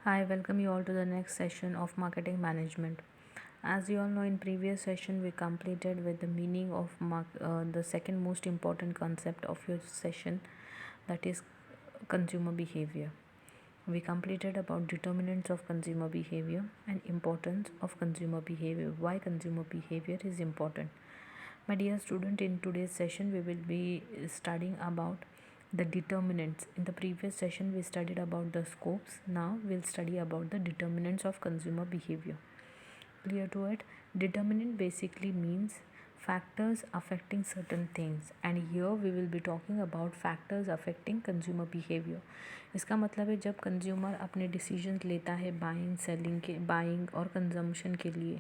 Hi, welcome you all to the next session of marketing management. As you all know, in previous session we completed with the meaning of the second most important concept of your session, that is consumer behavior. We completed about determinants of consumer behavior and importance of consumer behavior, why consumer behavior is important. My dear student, in today's session we will be studying about the determinants. In the previous session we studied about the scopes. Now we'll study about the determinants of consumer behavior. Clear to it? Determinant basically means factors affecting certain things, and here we will be talking about factors affecting consumer behavior. इसका मतलब है जब consumer अपने decisions लेता है buying और consumption के लिए,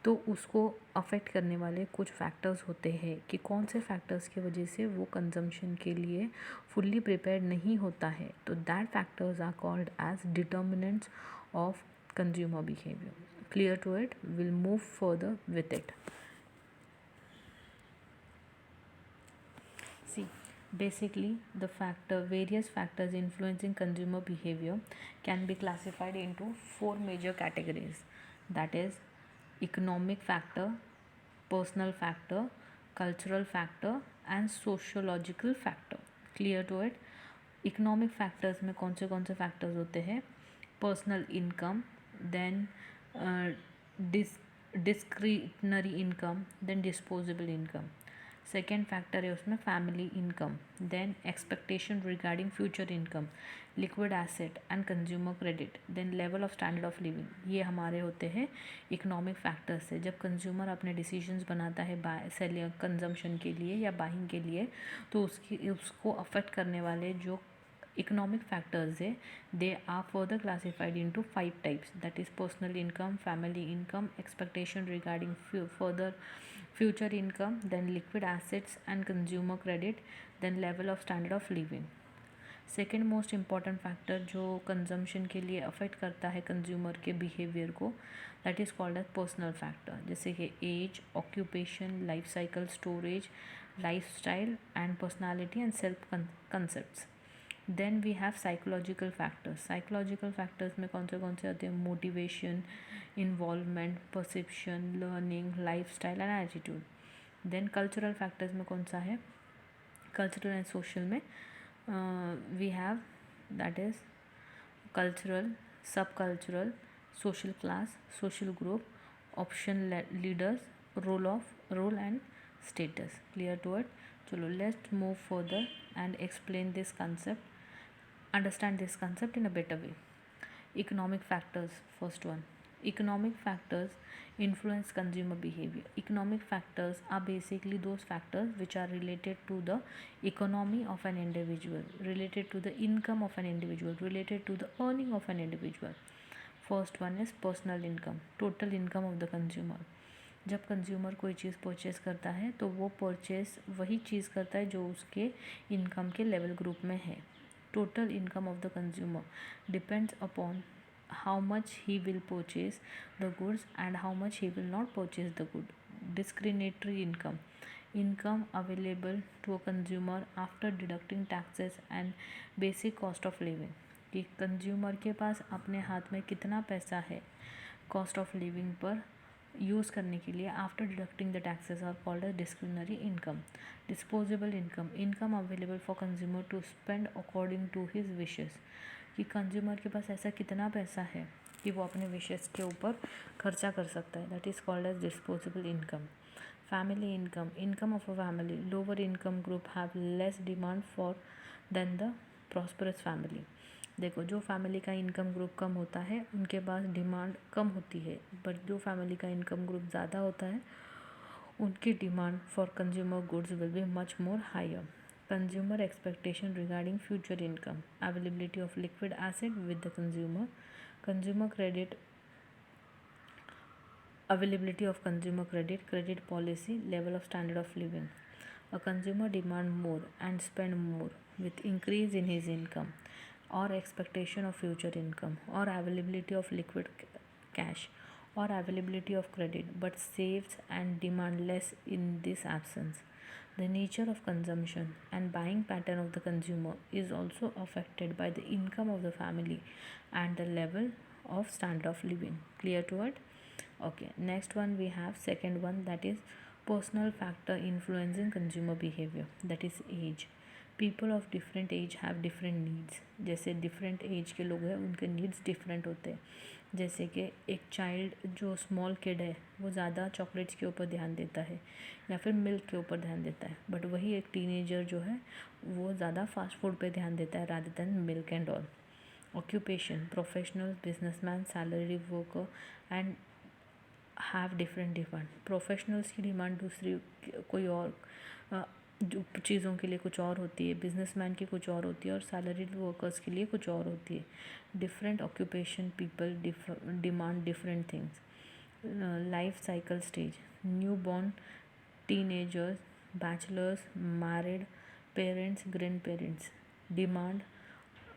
तो उसको अफेक्ट करने वाले कुछ फैक्टर्स होते हैं कि कौन से फैक्टर्स की वजह से वो कंजम्पशन के लिए फुल्ली प्रिपेयर्ड नहीं होता है, तो that factors are called as determinants of consumer behavior. Clear to it? We'll move further with it. See, basically various factors influencing consumer behavior can be classified into four major categories, that is economic factor, personal factor, cultural factor and sociological factor. Clear to it? Economic factors में कौन से factors होते हैं? Personal income, then discretionary income, then disposable income. Second factor है उसमें family income, then expectation regarding future income, liquid asset and consumer credit, then level of standard of living. ये हमारे होते हैं इकोनॉमिक फैक्टर्स से. जब कंज्यूमर अपने decisions बनाता है कंजम्पशन के लिए या बाइंग के लिए, तो उसको अफेक्ट करने वाले जो economic factors they are further classified into 5 types, that is personal income, family income, expectation regarding further future income, then liquid assets and consumer credit, then level of standard of living. Second most important factor जो consumption के लिए affect करता है consumer के behaviour को, that is called as personal factor, जैसे कि age, occupation, life cycle, storage, life style and personality and self concepts. Then we have psychological factors. Psychological factors में कौन से आते हैं? Motivation, involvement, perception, learning, life style and attitude. Then cultural factors में कौन सा है? कल्चरल एंड सोशल में we have, that is cultural, subcultural, social class, social group, option leaders, role and status. Clear to it? Chalo, let's move further and explain this concept, understand this concept in a better way. Economic factors, first one. Economic factors influence consumer behavior. Economic factors are basically those factors which are related to the economy of an individual, related to the income of an individual, related to the earning of an individual. First one is personal income, total income of the consumer. जब consumer कोई चीज़ purchase करता है तो वो purchase वही चीज़ करता है जो उसके इनकम के लेवल ग्रुप में है. Total income of the consumer depends upon how much he will purchase the goods and how much he will not purchase the good. Discriminatory income available to a consumer after deducting taxes and basic cost of living. कि consumer के पास अपने हाथ में कितना पैसा है cost of living पर यूज़ करने के लिए after deducting the taxes are called as discretionary income. Disposable income available for consumer to spend according to his wishes. कि कंज्यूमर के पास ऐसा कितना पैसा है कि वो अपने विशेस के ऊपर खर्चा कर सकता है, that is called as disposable income. Family income of a family. Lower income group have less demand for than the prosperous family. देखो, जो फैमिली का इनकम ग्रुप कम होता है उनके पास डिमांड कम होती है, बट जो फैमिली का इनकम ग्रुप ज़्यादा होता है उनकी demand for consumer goods will be much more higher. Consumer expectation regarding future income, availability of liquid asset with the consumer credit, availability of consumer credit policy, level of standard of living. A consumer demand more and spend more with increase in his income or expectation of future income or availability of liquid cash or availability of credit, but saves and demand less in this absence. The nature of consumption and buying pattern of the consumer is also affected by the income of the family and the level of standard of living. Clear to it? Okay, next one we have second one, that is personal factor influencing consumer behavior, that is age. People of different age have different needs. जैसे different age के लोग हैं उनके needs different होते हैं. जैसे कि एक चाइल्ड जो स्मॉल किड है वो ज़्यादा चॉकलेट्स के ऊपर ध्यान देता है या फिर मिल्क के ऊपर ध्यान देता है, बट वही एक टीनेजर जो है वो ज़्यादा फास्ट फूड पे ध्यान देता है rather than milk and all. Occupation, professional, businessman, salary worker and have different demand. Professionals की डिमांड दूसरी कोई और जो चीज़ों के लिए कुछ और होती है, बिजनेसमैन की कुछ और होती है और सैलरीड वर्कर्स के लिए कुछ और होती है. Different occupation people demand different things. Life cycle stage, new born, teenagers, bachelors, married, parents, grand parents demand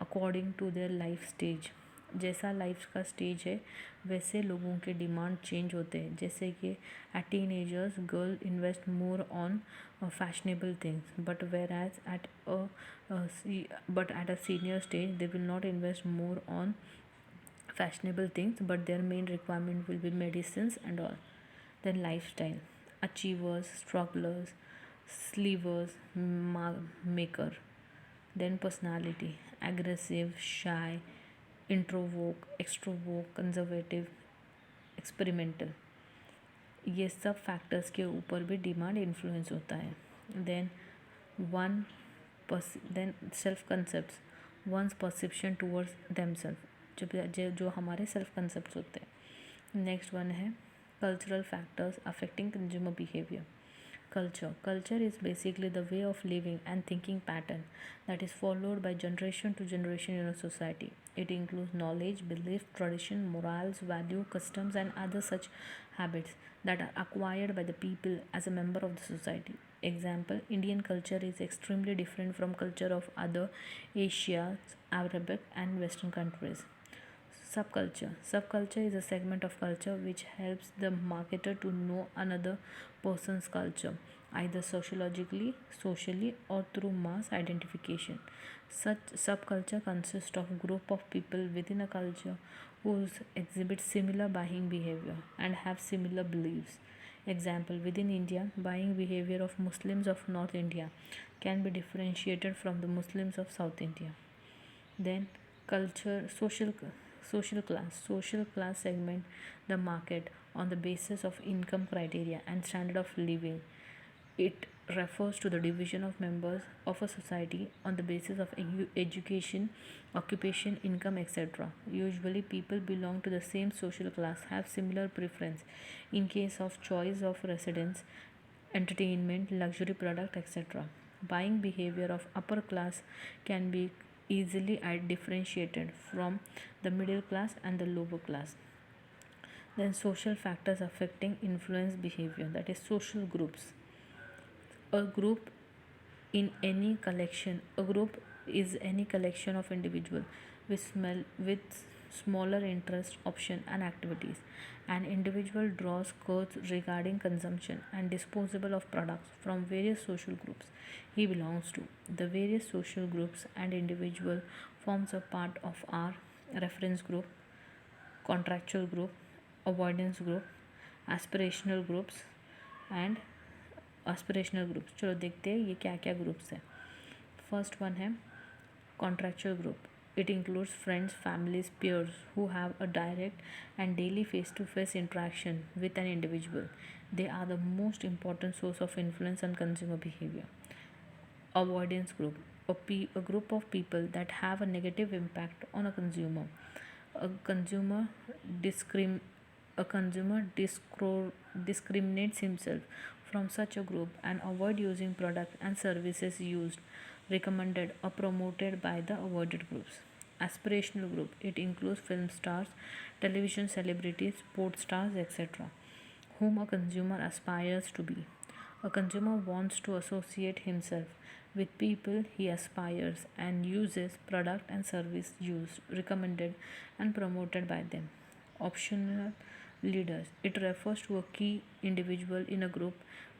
according to their life stage. जैसा लाइफ का स्टेज है वैसे लोगों के डिमांड चेंज होते हैं. जैसे कि at teenagers girl invest more on fashionable things, but whereas at a senior stage they will not invest more on fashionable things, but their main requirement will be medicines and all. Then lifestyle, achievers, strugglers, slivers, maker. Then personality, aggressive, shy, introvert, extrovert, conservative, experimental. ये सब factors के ऊपर भी demand influence होता है. Then one then self concept, one's perception towards themselves, जो हमारे self concept होते हैं. नेक्स्ट वन है cultural factors affecting consumer behaviour. Culture is basically the way of living and thinking pattern that is followed by generation to generation in a society. It includes knowledge, belief, tradition, morals, value, customs, and other such habits that are acquired by the people as a member of the society. Example, Indian culture is extremely different from culture of other Asia, Arabic, and Western countries. Subculture is a segment of culture which helps the marketer to know another person's culture, either sociologically, socially, or through mass identification. Such subculture consists of group of people within a culture who exhibit similar buying behavior and have similar beliefs. Example, within India, buying behavior of Muslims of North India can be differentiated from the Muslims of South India. Then culture, social class segment the market on the basis of income criteria and standard of living. It refers to the division of members of a society on the basis of education, occupation, income, etc. Usually people belong to the same social class have similar preference in case of choice of residence, entertainment, luxury product, etc. Buying behavior of upper class can be easily differentiated from the middle class and the lower class. Then social factors affecting influence behavior, that is social groups. A group a group is any collection of individuals with smaller interest, option and activities. An individual draws codes regarding consumption and disposable of products from various social groups he belongs to. The various social groups and individual forms a part of our reference group, contractual group, avoidance group, aspirational groups and aspirational groups. चलो देखते हैं ये क्या क्या groups हैं. First one है contractual group. It includes friends, families, peers who have a direct and daily face-to-face interaction with an individual. They are the most important source of influence on consumer behavior. Avoidance group, a group of people that have a negative impact on a consumer. A consumer discriminates himself from such a group and avoid using products and services used, recommended or promoted by the avoided groups. Aspirational group, it includes film stars, television celebrities, sports stars, etc., whom a consumer aspires to be. A consumer wants to associate himself with people he aspires and uses product and service used, recommended and promoted by them. Optional leaders, it refers to a key individual in a group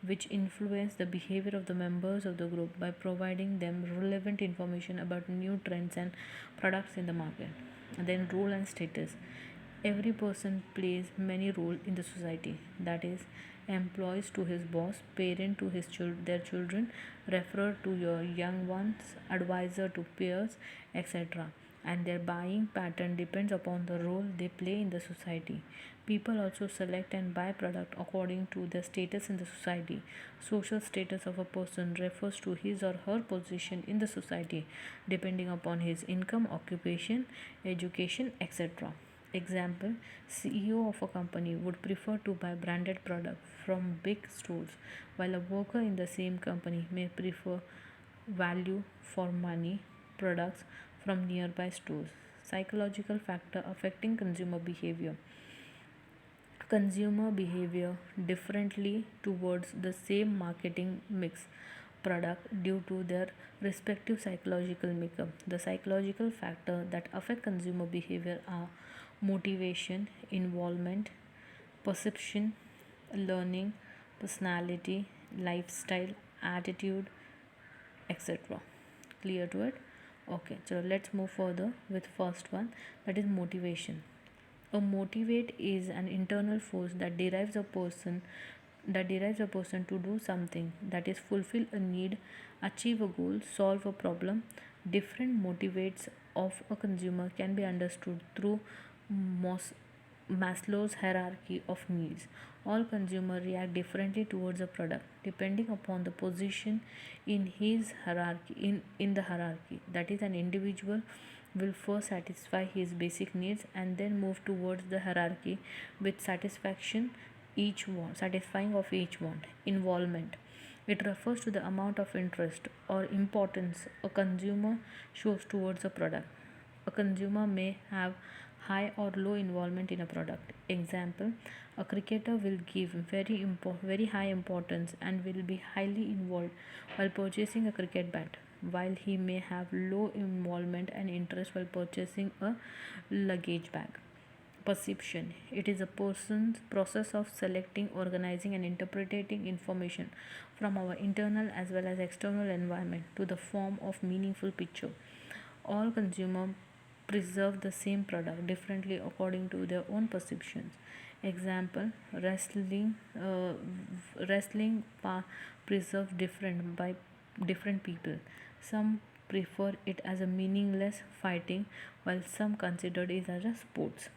which influence the behavior of the members of the group by providing them relevant information about new trends and products in the market. Then role and status. Every person plays many roles in the society. That is, employees to his boss, parent to their children, referrer to your young ones, advisor to peers, etc. And their buying pattern depends upon the role they play in the society. People also select and buy product according to their status in the society. Social status of a person refers to his or her position in the society, depending upon his income, occupation, education, etc. Example: CEO of a company would prefer to buy branded product from big stores, while a worker in the same company may prefer value for money products from nearby stores. Psychological factor affecting consumer behavior. Consumer behavior differently towards the same marketing mix product due to their respective psychological makeup. The psychological factors that affect consumer behavior are motivation, involvement, perception, learning, personality, lifestyle, attitude, etc. Clear to it? Okay, so let's move further with first one, that is motivation. A motivate is an internal force that derives a person to do something, that is fulfill a need, achieve a goal, solve a problem. Different motivates of a consumer can be understood through Mos- Maslow's hierarchy of needs. All consumers react differently towards a product depending upon the position in his hierarchy in the hierarchy. That is, an individual will first satisfy his basic needs and then move towards the hierarchy with satisfying of each want. Involvement. It refers to the amount of interest or importance a consumer shows towards a product. A consumer may have high or low involvement in a product. Example: a cricketer will give very high importance and will be highly involved while purchasing a cricket bat, while he may have low involvement and interest while purchasing a luggage bag. Perception. It is a person's process of selecting, organizing, and interpreting information from our internal as well as external environment to the form of meaningful picture. All consumers preserve the same product differently according to their own perceptions. Example: wrestling preserved different by different people. Some prefer it as a meaningless fighting, while some consider it as a sports.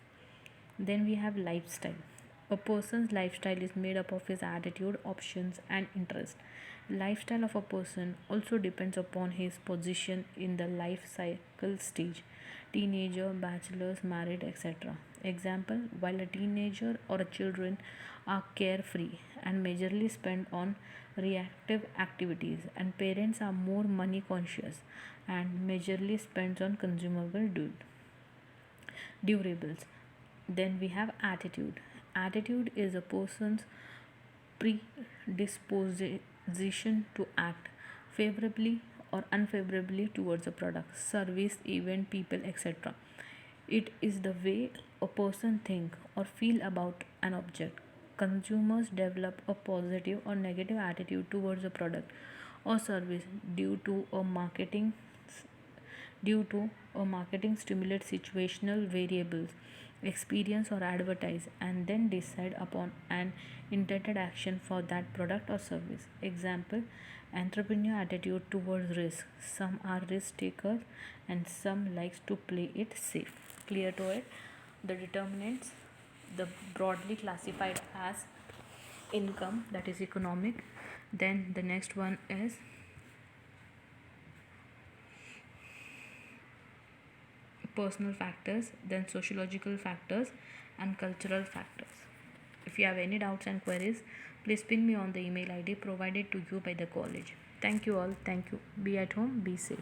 Then we have lifestyle. A person's lifestyle is made up of his attitude, options, and interest. Lifestyle of a person also depends upon his position in the life cycle stage: teenager, bachelors, married, etc. Example: while a teenager or a children are carefree and majorly spend on reactive activities, and parents are more money conscious and majorly spends on consumable durables. Then we have attitude. Attitude is a person's predisposition to act favorably or unfavorably towards a product, service, event, people, etc. It is the way a person think or feel about an object. Consumers develop a positive or negative attitude towards a product or service due to a marketing stimulate situational variables, experience or advertise, and then decide upon an intended action for that product or service. Example: entrepreneur attitude towards risk. Some are risk takers and some likes to play it safe. Clear to it? The determinants, the broadly classified as income, that is economic. Then the next one is personal factors, then sociological factors, and cultural factors. If you have any doubts and queries, please ping me on the email ID provided to you by the college. Thank you all. Thank you. Be at home, be safe.